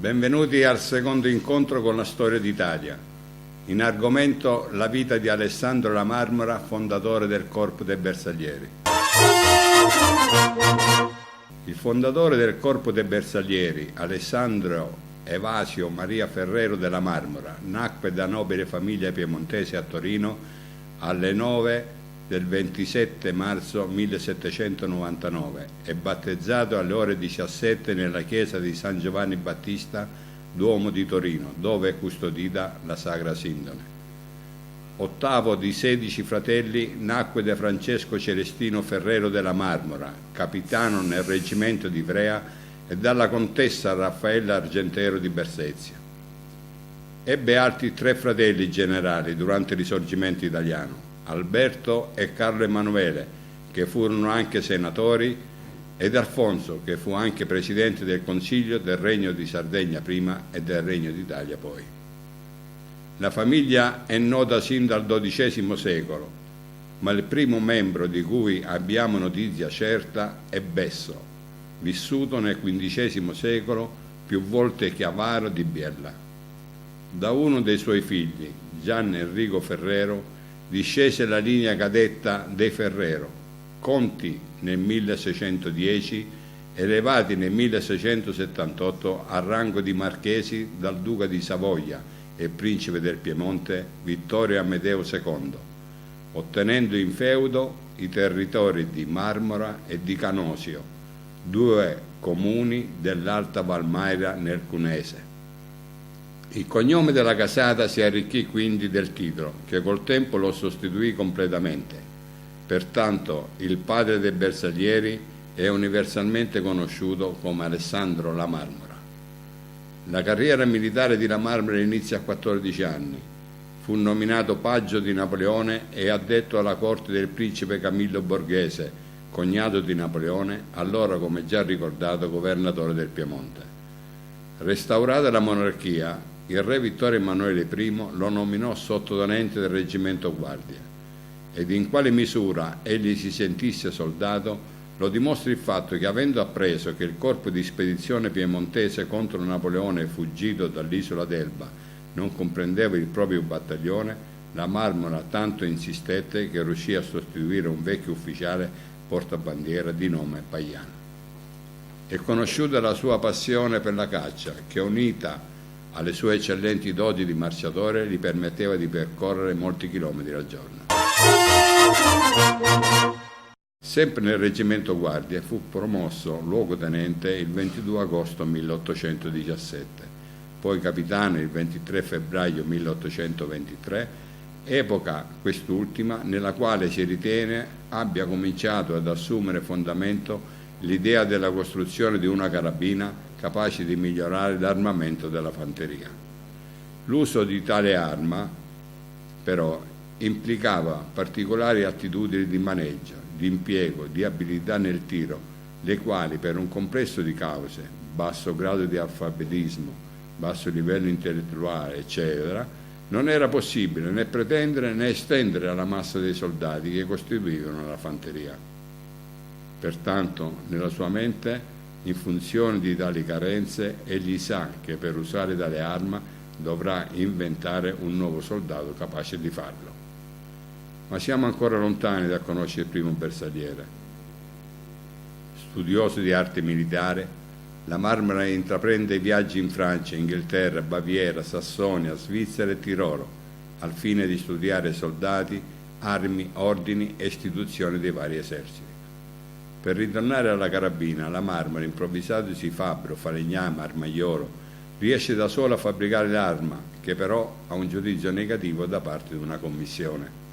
Benvenuti al secondo incontro con la storia d'Italia. In argomento la vita di Alessandro La Marmora, fondatore del Corpo dei Bersaglieri. Il fondatore del Corpo dei Bersaglieri, Alessandro Evasio Maria Ferrero della Marmora, nacque da nobile famiglia piemontese a Torino alle 9 del 27 marzo 1799 e battezzato alle ore 17 nella chiesa di San Giovanni Battista, Duomo di Torino, dove è custodita la Sacra Sindone. Ottavo di 16 fratelli, nacque da Francesco Celestino Ferrero della Marmora, capitano nel reggimento di Ivrea, e dalla contessa Raffaella Argentero di Bersezia. Ebbe altri 3 fratelli generali durante il Risorgimento italiano, Alberto e Carlo Emanuele, che furono anche senatori, ed Alfonso, che fu anche presidente del Consiglio del Regno di Sardegna prima e del Regno d'Italia poi. La famiglia è nota sin dal XII secolo, ma il primo membro di cui abbiamo notizia certa è Besso, vissuto nel XV secolo, più volte Chiavaro di Biella. Da uno dei suoi figli, Gian Enrico Ferrero, discese la linea cadetta dei Ferrero, conti nel 1610, elevati nel 1678 al rango di marchesi dal duca di Savoia e principe del Piemonte Vittorio Amedeo II, ottenendo in feudo i territori di Marmora e di Canosio, 2 comuni dell'Alta Valmaira nel Cunese. Il cognome della casata si arricchì quindi del titolo, che col tempo lo sostituì completamente. Pertanto il padre dei Bersaglieri è universalmente conosciuto come Alessandro La Marmora. La carriera militare di La Marmora inizia a 14 anni. Fu nominato paggio di Napoleone e addetto alla corte del principe Camillo Borghese, cognato di Napoleone, allora, come già ricordato, governatore del Piemonte. Restaurata la monarchia, il re Vittorio Emanuele I lo nominò sottotenente del reggimento Guardia, ed in quale misura egli si sentisse soldato lo dimostra il fatto che, avendo appreso che il corpo di spedizione piemontese contro Napoleone fuggito dall'isola d'Elba non comprendeva il proprio battaglione, La Marmora tanto insistette che riuscì a sostituire un vecchio ufficiale portabandiera di nome Paiano. È conosciuta la sua passione per la caccia, che unita alle sue eccellenti doti di marciatore gli permetteva di percorrere molti chilometri al giorno. Sempre nel reggimento Guardia fu promosso luogotenente il 22 agosto 1817, poi capitano il 23 febbraio 1823, epoca quest'ultima nella quale si ritiene abbia cominciato ad assumere fondamento l'idea della costruzione di una carabina capace di migliorare l'armamento della fanteria. L'uso di tale arma, però, implicava particolari attitudini di maneggio, di impiego, di abilità nel tiro, le quali, per un complesso di cause, basso grado di alfabetismo, basso livello intellettuale, eccetera, non era possibile né pretendere né estendere alla massa dei soldati che costituivano la fanteria. Pertanto, nella sua mente, in funzione di tali carenze, egli sa che per usare tale arma dovrà inventare un nuovo soldato capace di farlo. Ma siamo ancora lontani da conoscere il primo bersagliere. Studioso di arte militare, La Marmora intraprende viaggi in Francia, Inghilterra, Baviera, Sassonia, Svizzera e Tirolo, al fine di studiare soldati, armi, ordini e istituzioni dei vari eserciti. Per ritornare alla carabina, La Marmora, improvvisatosi fabbro, falegname, armaiolo, riesce da solo a fabbricare l'arma, che però ha un giudizio negativo da parte di una commissione.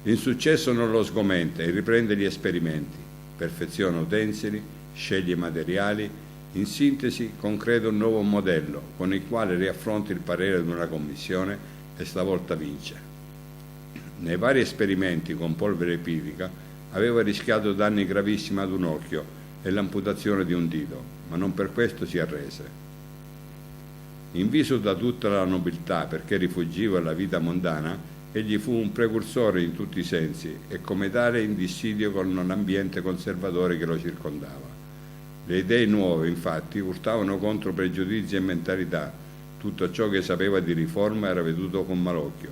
L'insuccesso non lo sgomenta e riprende gli esperimenti, perfeziona utensili, sceglie materiali, in sintesi concreta un nuovo modello con il quale riaffronta il parere di una commissione e stavolta vince. Nei vari esperimenti con polvere pirica aveva rischiato danni gravissimi ad un occhio e l'amputazione di un dito, ma non per questo si arrese. Inviso da tutta la nobiltà perché rifuggiva alla vita mondana, egli fu un precursore in tutti i sensi e come tale in dissidio con l'ambiente conservatore che lo circondava. Le idee nuove, infatti, urtavano contro pregiudizi e mentalità. Tutto ciò che sapeva di riforma era veduto con malocchio,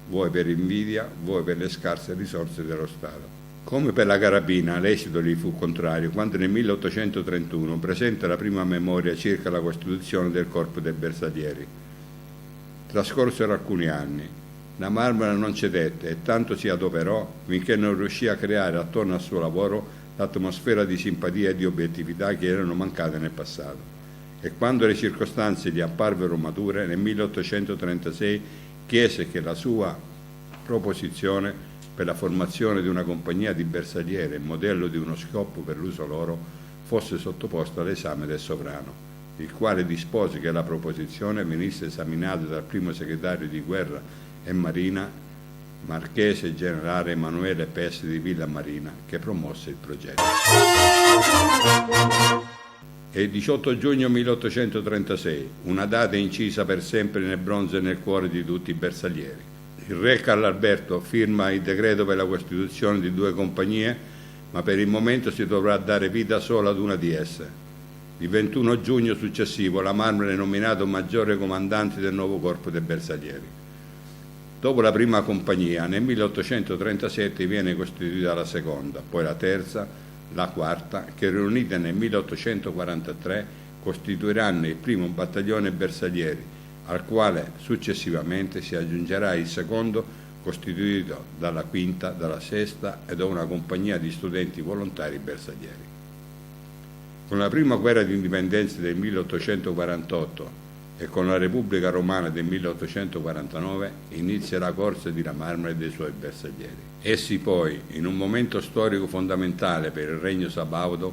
vuoi per invidia, vuoi per le scarse risorse dello Stato. Come per la carabina, l'esito gli fu contrario quando nel 1831 presenta la prima memoria circa la costituzione del Corpo dei Bersaglieri. Trascorsero alcuni anni. La Marmora non cedette e tanto si adoperò finché non riuscì a creare attorno al suo lavoro l'atmosfera di simpatia e di obiettività che erano mancate nel passato. E quando le circostanze gli apparvero mature, nel 1836 chiese che la sua proposizione per la formazione di una compagnia di bersagliere, modello di uno scopo per l'uso loro, fosse sottoposta all'esame del sovrano, il quale dispose che la proposizione venisse esaminata dal primo segretario di guerra e marina, marchese generale Emanuele Peste di Villa Marina, che promosse il progetto. È il 18 giugno 1836, una data incisa per sempre nel bronzo e nel cuore di tutti i bersaglieri. Il re Carlo Alberto firma il decreto per la costituzione di 2 compagnie, ma per il momento si dovrà dare vita solo ad una di esse. Il 21 giugno successivo la Marmora è nominato maggiore comandante del nuovo corpo dei bersaglieri. Dopo la prima compagnia, nel 1837 viene costituita la seconda, poi la terza, la quarta, che riunite nel 1843 costituiranno il primo battaglione bersaglieri, al quale successivamente si aggiungerà il secondo, costituito dalla quinta, dalla sesta e da una compagnia di studenti volontari bersaglieri. Con la prima guerra di indipendenza del 1848 e con la Repubblica Romana del 1849 inizia la corsa di La Marmora e dei suoi bersaglieri. Essi poi, in un momento storico fondamentale per il Regno Sabaudo,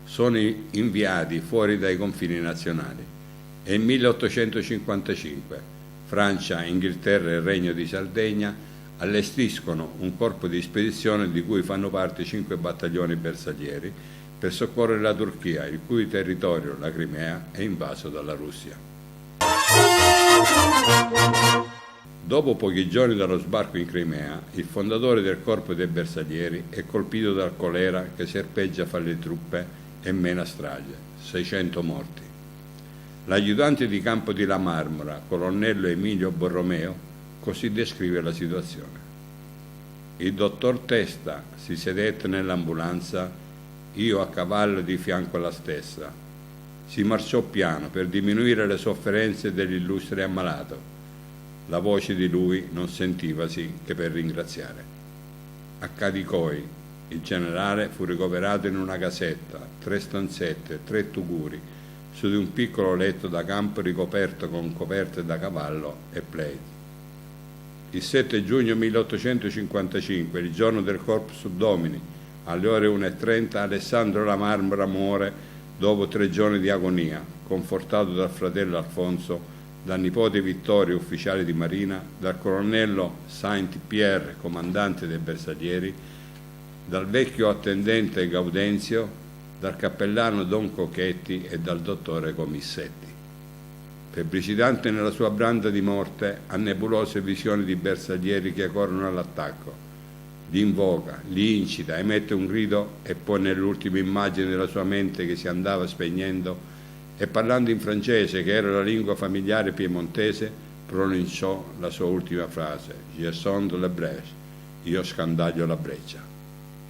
sono inviati fuori dai confini nazionali. È il 1855. Francia, Inghilterra e il Regno di Sardegna allestiscono un corpo di spedizione di cui fanno parte 5 battaglioni bersaglieri per soccorrere la Turchia, il cui territorio, la Crimea, è invaso dalla Russia. Dopo pochi giorni dallo sbarco in Crimea, il fondatore del corpo dei bersaglieri è colpito dal colera che serpeggia fra le truppe e mena strage, 600 morti. L'aiutante di campo di La Marmora, colonnello Emilio Borromeo, così descrive la situazione. Il dottor Testa si sedette nell'ambulanza, io a cavallo di fianco alla stessa. Si marciò piano per diminuire le sofferenze dell'illustre ammalato. La voce di lui non sentivasi che per ringraziare. A Cadicoi, il generale fu ricoverato in una casetta, 3 stanzette, 3 tuguri, su di un piccolo letto da campo ricoperto con coperte da cavallo e plaid. Il 7 giugno 1855, il giorno del Corpus Domini, alle ore 1:30, Alessandro La Marmora muore dopo 3 giorni di agonia, confortato dal fratello Alfonso, dal nipote Vittorio, ufficiale di marina, dal colonnello Saint-Pierre, comandante dei bersaglieri, dal vecchio attendente Gaudenzio, dal cappellano Don Cochetti e dal dottore Comissetti. Febbricitante nella sua branda di morte, ha nebulose visioni di bersaglieri che corrono all'attacco. Li invoca, li incita, emette un grido e poi nell'ultima immagine della sua mente che si andava spegnendo e parlando in francese, che era la lingua familiare piemontese, pronunciò la sua ultima frase: Je sonde la brèche, io scandaglio la breccia.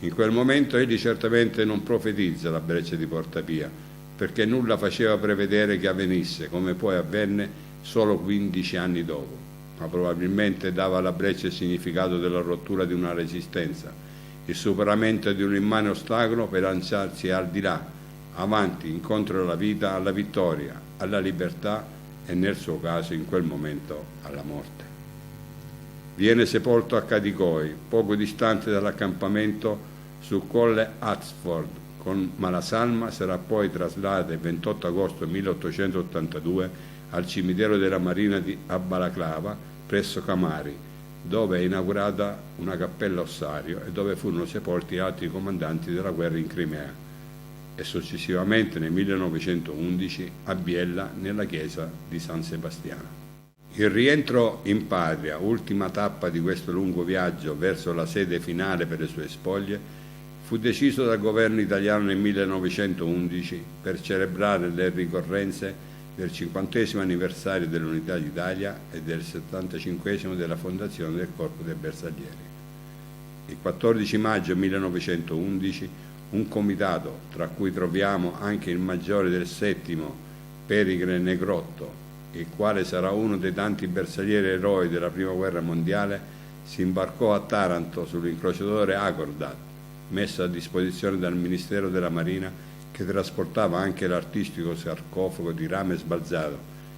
In quel momento egli certamente non profetizza la breccia di Porta Pia, perché nulla faceva prevedere che avvenisse, come poi avvenne solo 15 anni dopo, ma probabilmente dava alla breccia il significato della rottura di una resistenza, il superamento di un immane ostacolo per lanciarsi al di là, avanti, incontro alla vita, alla vittoria, alla libertà e nel suo caso in quel momento alla morte. Viene sepolto a Cadicoi, poco distante dall'accampamento sul colle Hatzford, con Malasalma sarà poi traslata il 28 agosto 1882 al cimitero della Marina a Balaclava, presso Camari, dove è inaugurata una cappella ossario e dove furono sepolti altri comandanti della guerra in Crimea, e successivamente nel 1911 a Biella nella chiesa di San Sebastiano. Il rientro in patria, ultima tappa di questo lungo viaggio verso la sede finale per le sue spoglie, fu deciso dal governo italiano nel 1911 per celebrare le ricorrenze del 50° anniversario dell'Unità d'Italia e del 75° della fondazione del Corpo dei Bersaglieri. Il 14 maggio 1911 un comitato, tra cui troviamo anche il maggiore del 7° Pericle Negrotto, il quale sarà uno dei tanti bersaglieri eroi della Prima Guerra Mondiale, si imbarcò a Taranto sull'incrociatore Acordat, messo a disposizione dal Ministero della Marina, che trasportava anche l'artistico sarcofago di rame sbalzato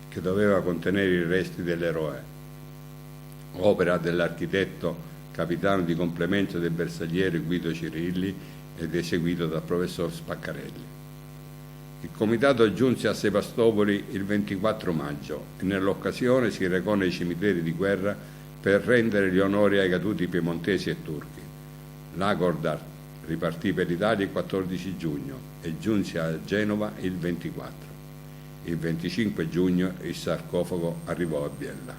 che doveva contenere i resti dell'eroe, opera dell'architetto capitano di complemento del bersagliere Guido Cirilli ed eseguito dal professor Spaccarelli. Il comitato giunse a Sebastopoli il 24 maggio e nell'occasione si recò nei cimiteri di guerra per rendere gli onori ai caduti piemontesi e turchi. L'Acordat ripartì per l'Italia il 14 giugno e giunse a Genova il 24. Il 25 giugno il sarcofago arrivò a Biella.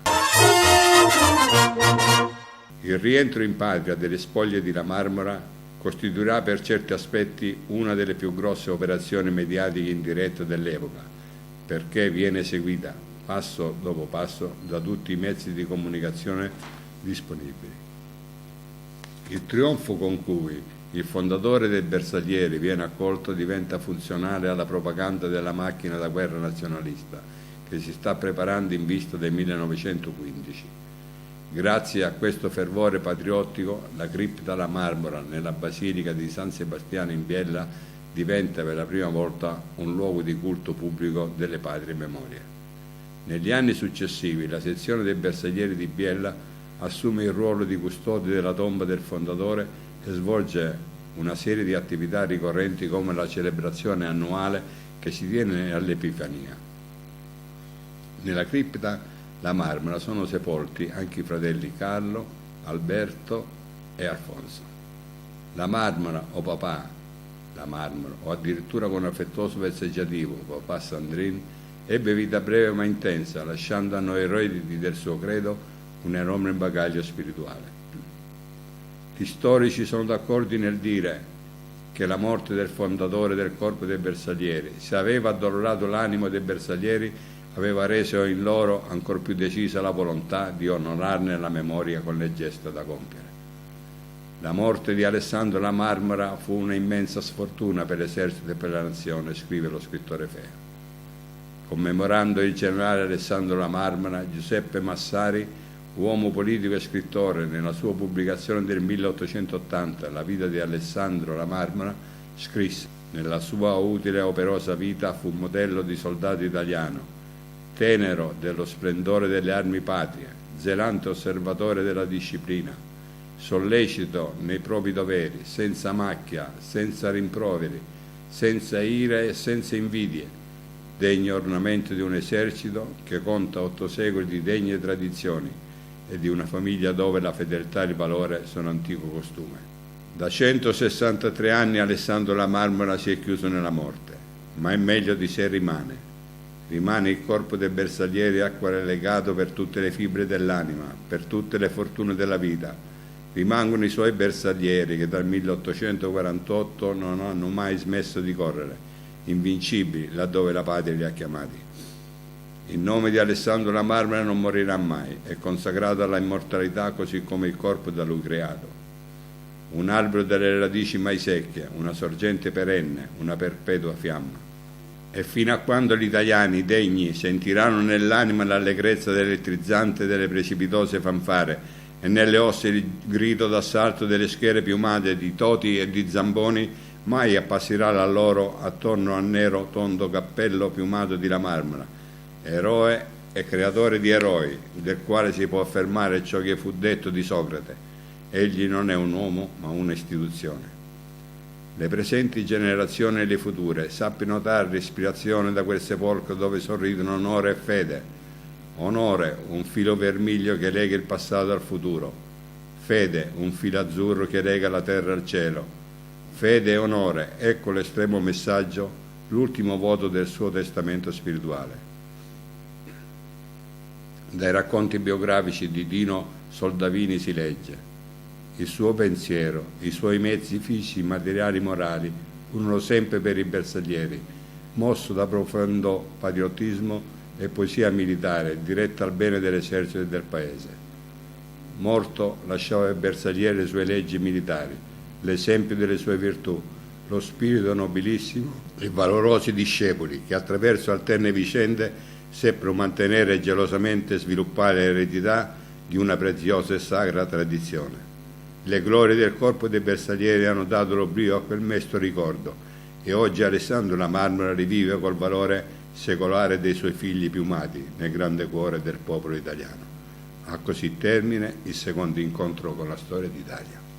Il rientro in patria delle spoglie di La Marmora costituirà per certi aspetti una delle più grosse operazioni mediatiche in diretta dell'epoca, perché viene seguita passo dopo passo da tutti i mezzi di comunicazione disponibili. Il trionfo con cui il fondatore dei Bersaglieri viene accolto diventa funzionale alla propaganda della macchina da guerra nazionalista che si sta preparando in vista del 1915. Grazie a questo fervore patriottico, la cripta La Marmora nella Basilica di San Sebastiano in Biella diventa per la prima volta un luogo di culto pubblico delle patrie memorie. Negli anni successivi la sezione dei Bersaglieri di Biella assume il ruolo di custode della tomba del fondatore e svolge una serie di attività ricorrenti come la celebrazione annuale che si tiene all'Epifania. Nella cripta La Marmora sono sepolti anche i fratelli Carlo, Alberto e Alfonso. La Marmora o papà, la Marmora, o addirittura con affettuoso vezzeggiativo, papà Sandrin, ebbe vita breve ma intensa, lasciando a noi eredi del suo credo un enorme bagaglio spirituale. Gli storici sono d'accordo nel dire che la morte del fondatore del Corpo dei Bersaglieri, se aveva addolorato l'animo dei bersaglieri, aveva reso in loro ancor più decisa la volontà di onorarne la memoria con le gesta da compiere. La morte di Alessandro La Marmora fu una immensa sfortuna per l'esercito e per la nazione, scrive lo scrittore Fea. Commemorando il generale Alessandro La Marmora, Giuseppe Massari, uomo politico e scrittore, nella sua pubblicazione del 1880, La vita di Alessandro La Marmora, scrisse: nella sua utile e operosa vita fu modello di soldato italiano, tenero dello splendore delle armi patrie, zelante osservatore della disciplina, sollecito nei propri doveri, senza macchia, senza rimproveri, senza ire e senza invidie, degno ornamento di un esercito che conta 8 secoli di degne tradizioni e di una famiglia dove la fedeltà e il valore sono antico costume. Da 163 anni Alessandro La Marmora si è chiuso nella morte, ma il meglio di sé rimane. Rimane il corpo dei bersaglieri a quale è legato per tutte le fibre dell'anima, per tutte le fortune della vita. Rimangono i suoi bersaglieri che dal 1848 non hanno mai smesso di correre, invincibili laddove la patria li ha chiamati. Il nome di Alessandro La Marmora non morirà mai, è consacrato alla immortalità così come il corpo da lui creato. Un albero dalle radici mai secche, una sorgente perenne, una perpetua fiamma. E fino a quando gli italiani degni sentiranno nell'anima l'allegrezza dell'elettrizzante delle precipitose fanfare e nelle ossa il grido d'assalto delle schiere piumate di Toti e di Zamboni, mai appasserà la loro attorno al nero tondo cappello piumato di La Marmora, eroe e creatore di eroi, del quale si può affermare ciò che fu detto di Socrate: egli non è un uomo ma un'istituzione. Le presenti generazioni e le future sappiano trarre ispirazione da quel sepolcro dove sorridono onore e fede. Onore, un filo vermiglio che lega il passato al futuro. Fede, un filo azzurro che lega la terra al cielo. Fede e onore, ecco l'estremo messaggio, l'ultimo voto del suo testamento spirituale. Dai racconti biografici di Dino Soldavini si legge: il suo pensiero, i suoi mezzi fisici, materiali, morali, furono sempre per i Bersaglieri, mosso da profondo patriottismo e poesia militare, diretta al bene dell'esercito e del paese. Morto, lasciava ai Bersaglieri le sue leggi militari, l'esempio delle sue virtù, lo spirito nobilissimo e valorosi discepoli che attraverso alterne vicende seppero mantenere e gelosamente sviluppare l'eredità di una preziosa e sacra tradizione. Le glorie del corpo dei Bersaglieri hanno dato l'oblio a quel mesto ricordo e oggi Alessandro La Marmora rivive col valore secolare dei suoi figli piumati nel grande cuore del popolo italiano. Ha così termine il secondo incontro con la storia d'Italia.